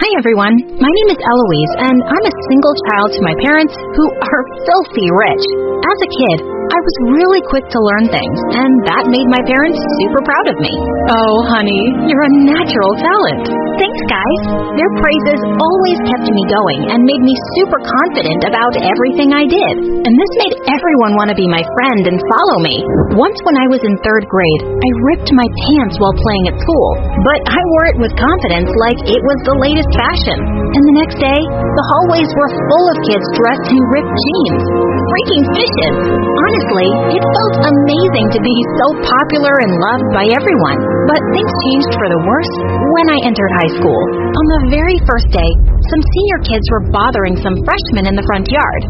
Hi everyone, my name is Eloise and I'm a single child to my parents who are filthy rich. As a kid, I was really quick to learn things and that made my parents super proud of me. Oh honey, you're a natural talent. Thanks guys. Their praises always kept me going and made me super confident about everything I did. And this made everyone want to be my friend and follow me. Once when I was in 3rd grade, I ripped my pants while playing at school, but I wore it with confidence like it was the latest fashion. And the next day, the hallways were full of kids dressed in ripped jeans. Freaking fishes! Honestly, it felt amazing to be so popular and loved by everyone. But things changed for the worse when I entered high school. On the very first day, some senior kids were bothering some freshmen in the front yard.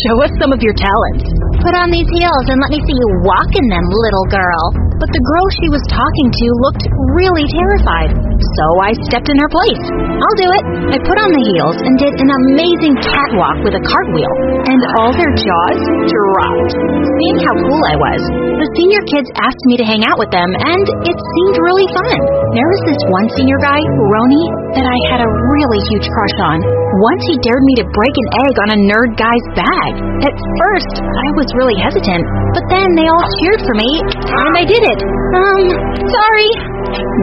Show us some of your talents. Put on these heels and let me see you walk in them, little girl. But the girl she was talking to looked really terrified, so I stepped in her place. I'll do it. I put on the heels and did an amazing catwalk with a cartwheel, and all their jaws dropped. Seeing how cool I was, the senior kids asked me to hang out with them, and it seemed really fun. There was this one senior guy, Roni, that I had a really huge crush on. Once he dared me to break an egg on a nerd guy's bag. At first, I was really hesitant, but then they all cheered for me, and I did it. Sorry.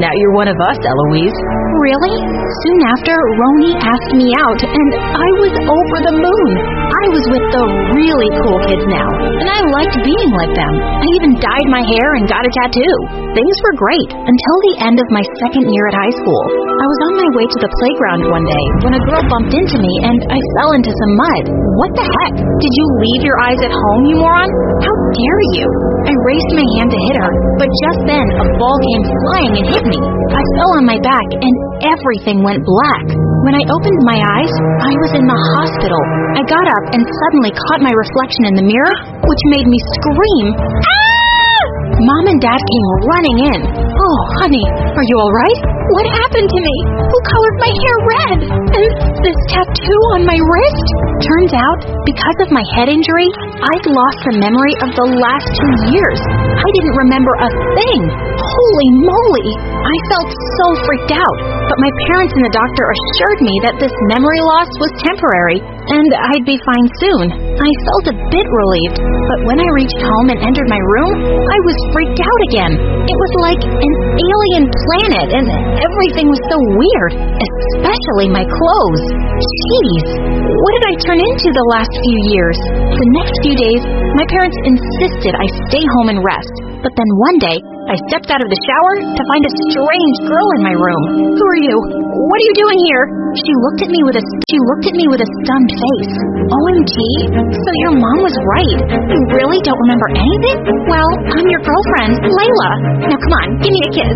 Now you're one of us, Eloise. Really? Soon after, Roni asked me out, and I was over the moon. I was with the really cool kids now, and I liked being like them. I even dyed my hair and got a tattoo. Things were great until the end of my 2nd year at high school. I was on my way to the playground one day when a girl bumped into me and I fell into some mud. What the heck? Did you leave your eyes at home, you moron? How dare you? I raised my hand to hit her, but just then a ball came flying and hit me. I fell on my back and everything went black. When I opened my eyes, I was in the hospital. I got up and suddenly caught my reflection in the mirror, which made me scream. Ah! Mom and Dad came running in. Oh, honey, are you all right? What happened to me? Who colored my hair red? And this tattoo on my wrist? Turns out, because of my head injury, I'd lost the memory of the last 2 years. I didn't remember a thing. Holy moly! I felt so freaked out, but my parents and the doctor assured me that this memory loss was temporary, and I'd be fine soon. I felt a bit relieved, but when I reached home and entered my room, I was freaked out again. It was like an alien planet, and everything was so weird, especially my clothes. Jeez, what did I turn into the last few years? The next few days, my parents insisted I stay home and rest, but then one day, I stepped out of the shower to find a strange girl in my room. Who are you? What are you doing here? She looked at me with a stunned face. OMG, so your mom was right. You really don't remember anything? Well, I'm your girlfriend, Layla. Now come on, give me a kiss.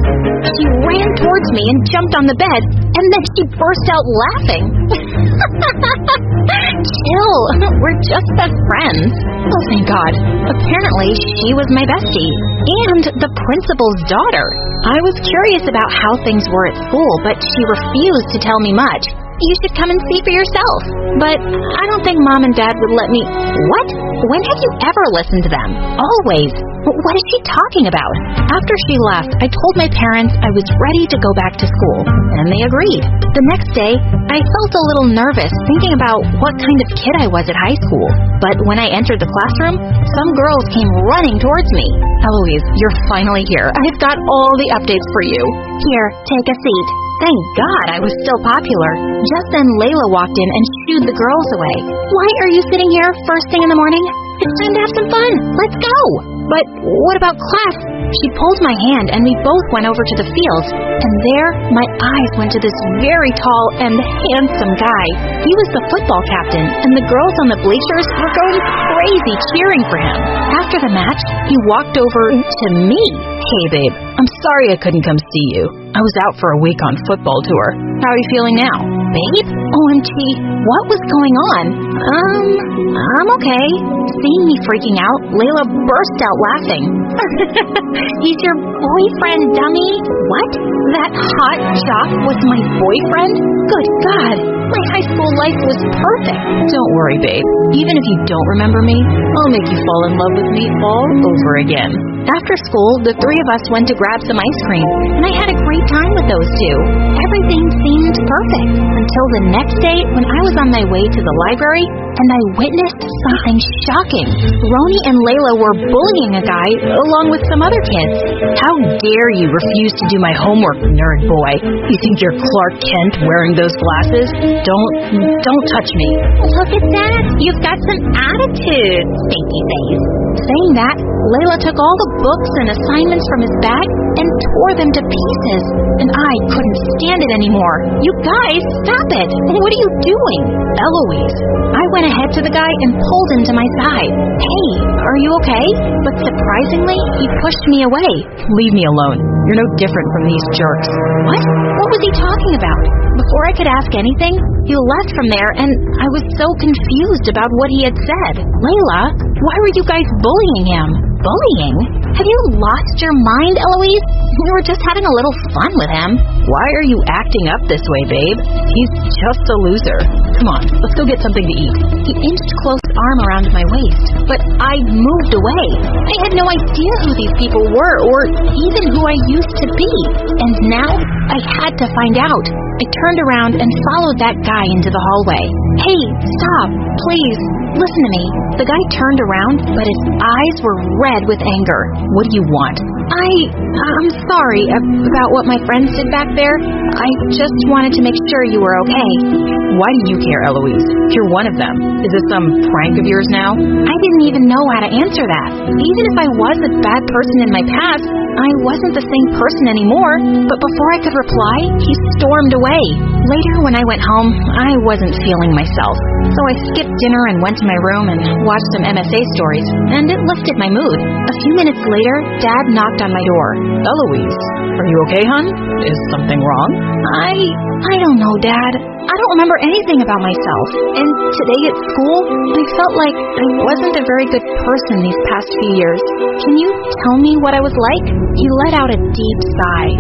She ran towards me and jumped on the bed, and then she burst out laughing. Chill, we're just best friends. Oh, thank God. Apparently, she was my bestie. And the principal's daughter. I was curious about how things were at school, but she refused to tell me much. You should come and see for yourself. But I don't think Mom and Dad would let me. What? When have you ever listened to them? Always. What is she talking about? After she left, I told my parents I was ready to go back to school, and they agreed. The next day, I felt a little nervous thinking about what kind of kid I was at high school. But when I entered the classroom, some girls came running towards me. Eloise, you're finally here. I've got all the updates for you. Here, take a seat. Thank God I was still popular. Just then Layla walked in and shooed the girls away. Why are you sitting here first thing in the morning? It's time to have some fun. Let's go. But what about class? She pulled my hand and we both went over to the field. And there, my eyes went to this very tall and handsome guy. He was the football captain, and the girls on the bleachers were going crazy cheering for him. After the match, he walked over to me. Hey, babe, I'm sorry I couldn't come see you. I was out for a week on football tour. How are you feeling now? Babe? OMG, what was going on? I'm okay. Seeing me freaking out, Layla burst out laughing. He's your boyfriend, dummy. What? That hot jock was my boyfriend? Good God, my high school life was perfect. Don't worry, babe. Even if you don't remember me, I'll make you fall in love with me all over again. After school, the three of us went to grab some ice cream, and I had a great time with those two. Everything seemed perfect until the next day when I was on my way to the library and I witnessed something shocking. Roni and Layla were bullying a guy along with some other kids. How dare you refuse to do my homework, nerd boy? You think you're Clark Kent wearing those glasses? Don't touch me. Look at that. You've got some attitude, stinky face. Saying that, Layla took all the books and assignments from his bag and tore them to pieces. And I couldn't stand it anymore. You guys, stop it. What are you doing? Eloise. I went ahead to the guy and pulled him to my side. Hey, are you okay? But surprisingly, he pushed me away. Leave me alone. You're no different from these jerks. What? What was he talking about? Before I could ask anything, he left from there, and I was so confused about what he had said. Layla, why were you guys bullying him? Bullying? Have you lost your mind, Eloise? We were just having a little fun with him. Why are you acting up this way, babe? He's just a loser. Come on, let's go get something to eat. He inched close arm around my waist, but I moved away. I had no idea who these people were or even who I used to be. And now I had to find out. I turned around and followed that guy into the hallway. Hey, stop, please. Listen to me. The guy turned around, but his eyes were red with anger. What do you want? I'm sorry about what my friends did back there. I just wanted to make sure you were okay. Why do you care, Eloise? You're one of them. Is this some prank of yours now? I didn't even know how to answer that. Even if I was a bad person in my past, I wasn't the same person anymore. But before I could reply, he stormed away. Later, when I went home, I wasn't feeling myself. So I skipped dinner and went to my room and watched some MSA stories, and it lifted my mood. A few minutes later, Dad knocked on my door. Eloise, are you okay, hon? Is something wrong? I don't know, Dad. I don't remember anything about myself. And today at school, I felt like I wasn't a very good person these past few years. Can you tell me what I was like? He let out a deep sigh.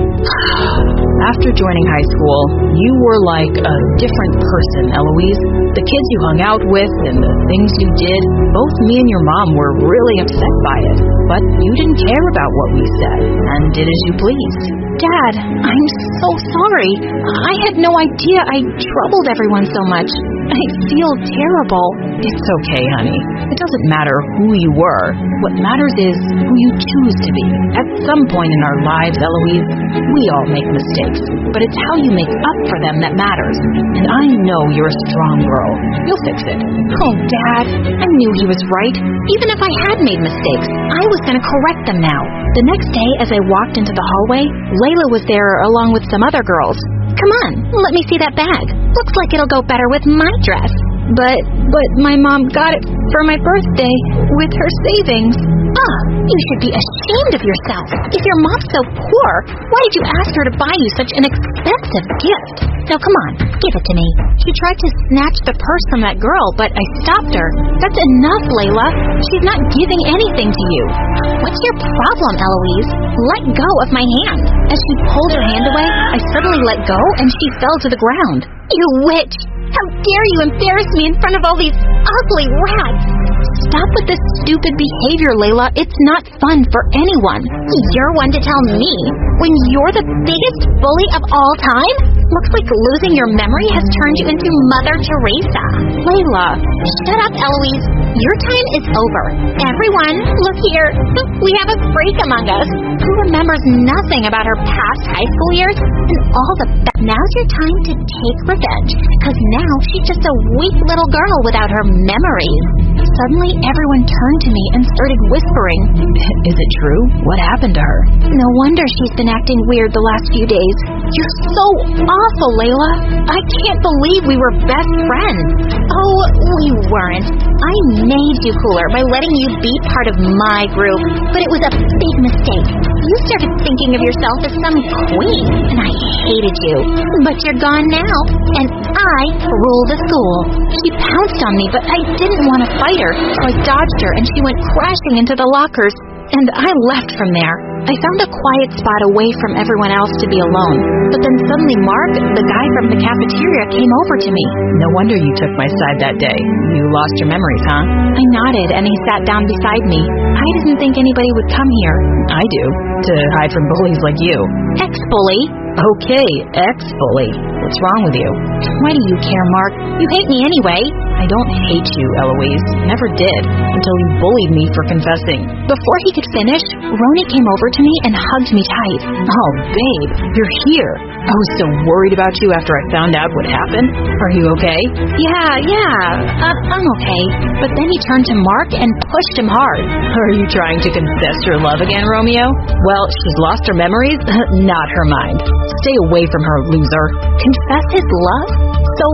After joining high school, you were like a different person, Eloise. The kids you hung out with and the things you did, both me and your mom were really upset by it. But you didn't care about what we said and did as you pleased. Dad, I'm so sorry. I had no idea I troubled everyone so much. I feel terrible. It's okay, honey. It doesn't matter who you were. What matters is who you choose to be. At some point in our lives, Eloise, we all make mistakes. But it's how you make up for them that matters. And I know you're a strong girl. You'll fix it. Oh, Dad, I knew he was right. Even if I had made mistakes, I was going to correct them now. The next day, as I walked into the hallway, Layla was there along with some other girls. Come on, let me see that bag. Looks like it'll go better with my dress. But my mom got it for my birthday with her savings. You should be ashamed of yourself. If your mom's so poor, why did you ask her to buy you such an expensive gift? Now come on, give it to me. She tried to snatch the purse from that girl, but I stopped her. That's enough, Layla. She's not giving anything to you. What's your problem, Eloise? Let go of my hand. As she pulled her hand away, I suddenly let go and she fell to the ground. You witch! How dare you embarrass me in front of all these ugly rats! Stop with this stupid behavior, Layla. It's not fun for anyone. You're one to tell me when you're the biggest bully of all time? Looks like losing your memory has turned you into Mother Teresa. Layla, shut up, Eloise. Your time is over. Everyone, look here. We have a freak among us who remembers nothing about her past high school years and all the now's your time to take revenge, because now she's just a weak little girl without her memories. Suddenly, everyone turned to me and started whispering. Is it true? What happened to her? No wonder she's been acting weird the last few days. You're so awful, Layla. I can't believe we were best friends. Oh, we weren't. I made you cooler by letting you be part of my group, but it was a big mistake. You started thinking of yourself as some queen, and I hated you. But you're gone now, and I rule the school. She pounced on me, but I didn't want to fight her, so I dodged her, and she went crashing into the lockers, and I left from there. I found a quiet spot away from everyone else to be alone. But then suddenly Mark, the guy from the cafeteria, came over to me. No wonder you took my side that day. You lost your memories, huh? I nodded, and he sat down beside me. I didn't think anybody would come here. I do, to hide from bullies like you. Ex-bully? Okay, ex-bully. What's wrong with you? Why do you care, Mark? You hate me anyway. I don't hate you, Eloise. Never did, until you bullied me for confessing. Before he could finish, Roni came over to me and hugged me tight. Oh, babe, you're here. I was so worried about you after I found out what happened. Are you okay? Yeah, I'm okay. But then he turned to Mark and pushed him hard. Are you trying to confess your love again, Romeo? Well, she's lost her memories, not her mind. Stay away from her, loser. Confess his love? So,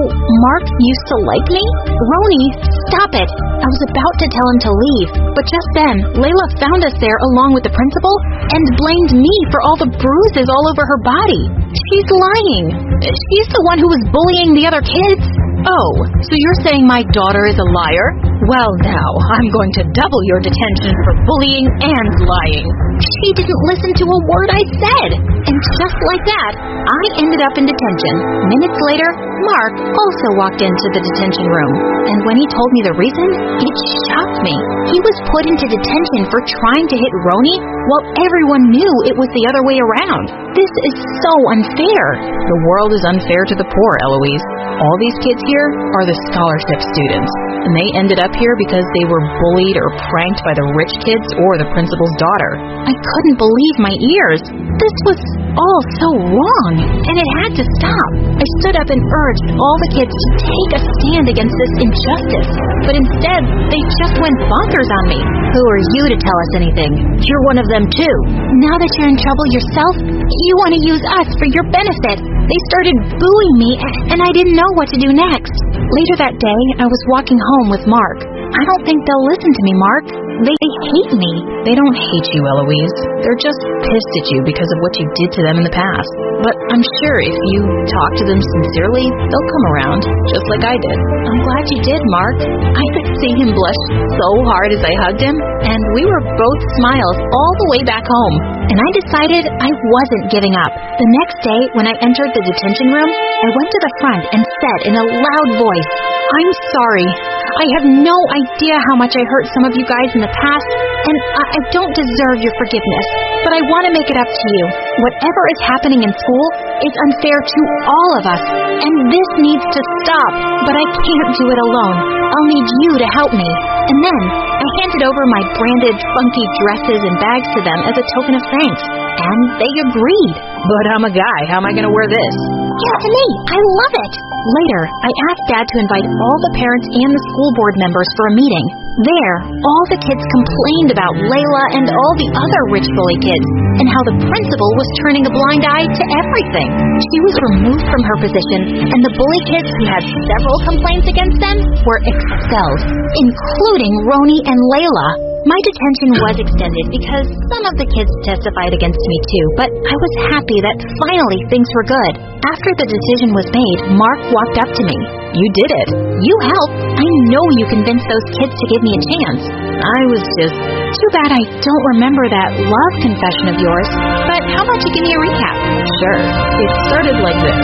Mark used to like me? Roni, stop it. I was about to tell him to leave, but just then, Layla found us there along with the principal and blamed me for all the bruises all over her body. She's lying. She's the one who was bullying the other kids. Oh, so you're saying my daughter is a liar? Well, now, I'm going to double your detention for bullying and lying. She didn't listen to a word I said. And just like that, I ended up in detention. Minutes later, Mark also walked into the detention room. And when he told me the reason, it shocked me. He was put into detention for trying to hit Roni while everyone knew it was the other way around. This is so unfair. The world is unfair to the poor, Eloise. All these kids here are the scholarship students, and they ended up here because they were bullied or pranked by the rich kids or the principal's daughter. I couldn't believe my ears. This was all so wrong, and it had to stop. I stood up and urged all the kids to take a stand against this injustice, but instead, they just went bonkers on me. Who are you to tell us anything? You're one of them too. Now that you're in trouble yourself, you want to use us for your benefit. They started booing me, and I didn't know what to do next. Later that day, I was walking home with Mark. I don't think they'll listen to me, Mark. They hate me. They don't hate you, Eloise. They're just pissed at you because of what you did to them in the past. But I'm sure if you talk to them sincerely, they'll come around, just like I did. I'm glad you did, Mark. I could see him blush so hard as I hugged him, and we were both smiles all the way back home. And I decided I wasn't giving up. The next day, when I entered the detention room, I went to the front and said in a loud voice, "I'm sorry. I have no idea how much I hurt some of you guys in the past, and I don't deserve your forgiveness, but I want to make it up to you. Whatever is happening in school is unfair to all of us, and this needs to stop, but I can't do it alone. I'll need you to help me." And then I handed over my branded funky dresses and bags to them as a token of thanks, and they agreed. But I'm a guy. How am I going to wear this? Give it to me. I love it. Later, I asked Dad to invite all the parents and the school board members for a meeting. There, all the kids complained about Layla and all the other rich bully kids, and how the principal was turning a blind eye to everything. She was removed from her position, and the bully kids who had several complaints against them were expelled, including Roni and Layla. My detention was extended because some of the kids testified against me too, but I was happy that finally things were good. After the decision was made, Mark walked up to me. You did it. You helped. I know you convinced those kids to give me a chance. I was just... Too bad I don't remember that love confession of yours, but how about you give me a recap? Sure. It started like this.